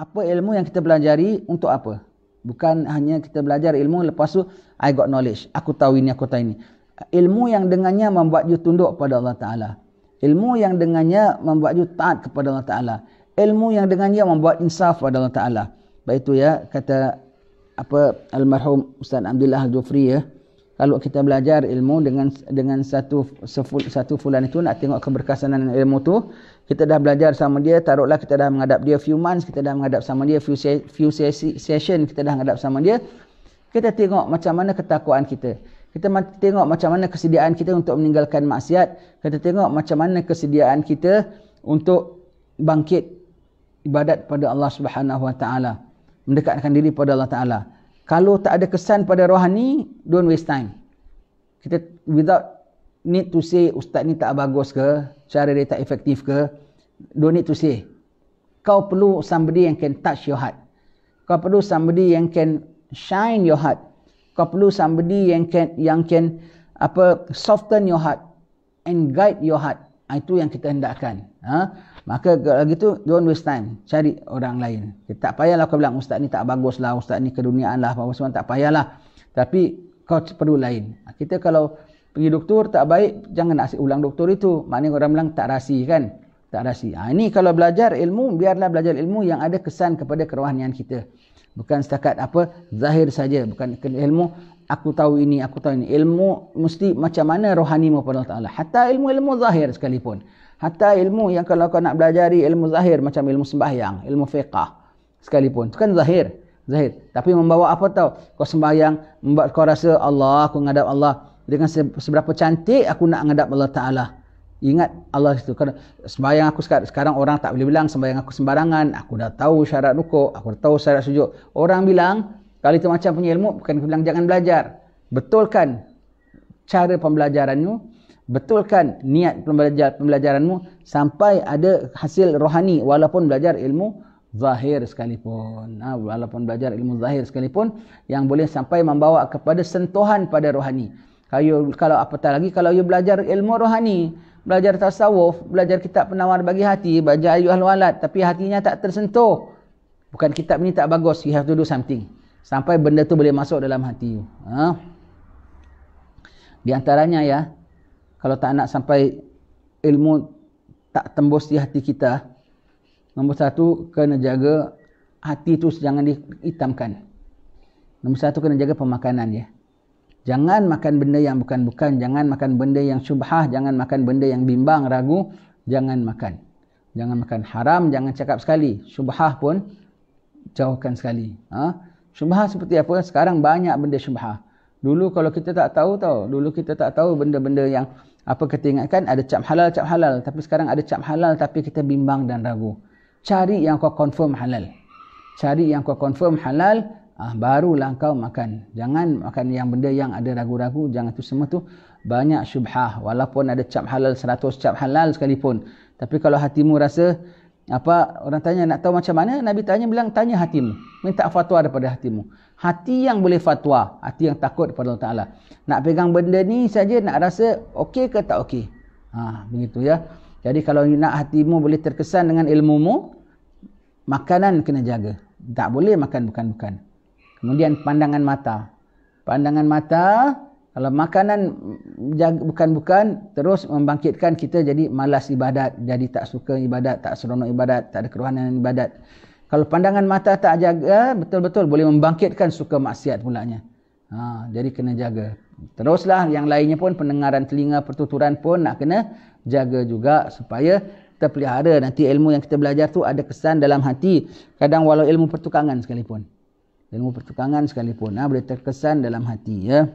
apa ilmu yang kita pelajari untuk apa? Bukan hanya kita belajar ilmu lepas tu I got knowledge, aku tahu ini, aku tahu ini. Ilmu yang dengannya membuat you tunduk kepada Allah Ta'ala. Ilmu yang dengannya membuat you taat kepada Allah Ta'ala. Ilmu yang dengannya membuat insaf kepada Allah Ta'ala. Baik itu ya, kata almarhum Ustaz Abdullah Al-Jufri ya. Kalau kita belajar ilmu dengan satu fulan itu, nak tengok keberkesanan ilmu tu, kita dah belajar sama dia, taruhlah kita dah menghadap dia few months, kita dah menghadap sama dia few session, kita dah menghadap sama dia. Kita tengok macam mana ketakwaan kita. Kita tengok macam mana kesediaan kita untuk meninggalkan maksiat. Kita tengok macam mana kesediaan kita untuk bangkit ibadat pada Allah Subhanahu Wa Taala, mendekatkan diri pada Allah Taala. Kalau tak ada kesan pada rohani, don't waste time. Kita without need to say ustaz ni tak bagus ke, cara dia tak efektif ke, don't need to say. Kau perlu somebody yang can touch your heart. Kau perlu somebody yang can shine your heart. Kau perlu somebody yang can soften your heart and guide your heart. Itu yang kita hendakkan. Maka kalau gitu, don't waste time. Cari orang lain. Tak payahlah kau bilang, ustaz ni tak bagus lah, ustaz ni keduniaan lah, apa semua, tak payahlah. Tapi kau perlu lain. Kita kalau pergi doktor tak baik, jangan nak ulang doktor itu. Maknanya orang bilang tak rasi kan? Tak rasi. Ini kalau belajar ilmu, biarlah belajar ilmu yang ada kesan kepada kerohanian kita. Bukan setakat zahir saja. Bukan ilmu, aku tahu ini, aku tahu ini. Ilmu mesti macam mana rohanimu pada Allah Ta'ala. Hatta ilmu-ilmu zahir sekalipun. Hatta ilmu yang kalau kau nak belajari ilmu zahir, macam ilmu sembahyang, ilmu fiqah sekalipun. Itu kan zahir. Tapi membawa apa tahu? Kau sembahyang, membuat kau rasa Allah, aku menghadap Allah. Dengan seberapa cantik aku nak menghadap Allah Ta'ala. Ingat Allah itu. Sembahyang aku sekarang orang tak boleh bilang sembahyang aku sembarangan. Aku dah tahu syarat rukuk, aku dah tahu syarat sujud. Orang bilang, kalau itu macam punya ilmu, bukan bilang jangan belajar. Betulkan cara pembelajaranmu, betulkan niat pembelajaranmu sampai ada hasil rohani walaupun belajar ilmu zahir sekalipun. Walaupun belajar ilmu zahir sekalipun yang boleh sampai membawa kepada sentuhan pada rohani. Kalau apatah lagi kalau you belajar ilmu rohani, belajar tasawuf, belajar kitab penawar bagi hati, belajar ayyuhal walad, tapi hatinya tak tersentuh. Bukan kitab ni tak bagus, you have to do something. Sampai benda tu boleh masuk dalam hati you. Di antaranya ya, kalau tak nak sampai ilmu tak tembus di hati kita, nombor satu, kena jaga hati tu jangan dihitamkan. Nombor satu, kena jaga pemakanan ya. Jangan makan benda yang bukan-bukan, jangan makan benda yang syubhah, jangan makan benda yang bimbang, ragu, jangan makan. Jangan makan haram, jangan cakap sekali. Syubhah pun jauhkan sekali. Syubhah seperti apa? Sekarang banyak benda syubhah. Dulu kalau kita tak tahu dulu kita tak tahu benda-benda yang kita ingatkan ada cap halal, tapi sekarang ada cap halal tapi kita bimbang dan ragu. Cari yang kau confirm halal. Barulah kau makan. Jangan makan yang benda yang ada ragu-ragu. Jangan tu semua tu banyak syubhah. Walaupun ada cap halal 100 cap halal sekalipun. Tapi kalau hatimu rasa orang tanya nak tahu macam mana, Nabi bilang tanya hatimu. Minta fatwa daripada hatimu. Hati yang boleh fatwa, hati yang takut kepada Allah Ta'ala. Nak pegang benda ni saja nak rasa okey ke tak okey. Begitu ya. Jadi kalau nak hatimu boleh terkesan dengan ilmumu, makanan kena jaga. Tak boleh makan bukan-bukan. Kemudian pandangan mata. Kalau makanan bukan-bukan terus membangkitkan kita jadi malas ibadat, jadi tak suka ibadat, tak seronok ibadat, tak ada kerohanian ibadat. Kalau pandangan mata tak jaga, betul-betul boleh membangkitkan suka maksiat pulanya. Jadi kena jaga. Teruslah yang lainnya pun, pendengaran telinga, pertuturan pun nak kena jaga juga supaya terpelihara nanti ilmu yang kita belajar tu ada kesan dalam hati. Kadang walau ilmu pertukangan sekalipun. Boleh terkesan dalam hati ya.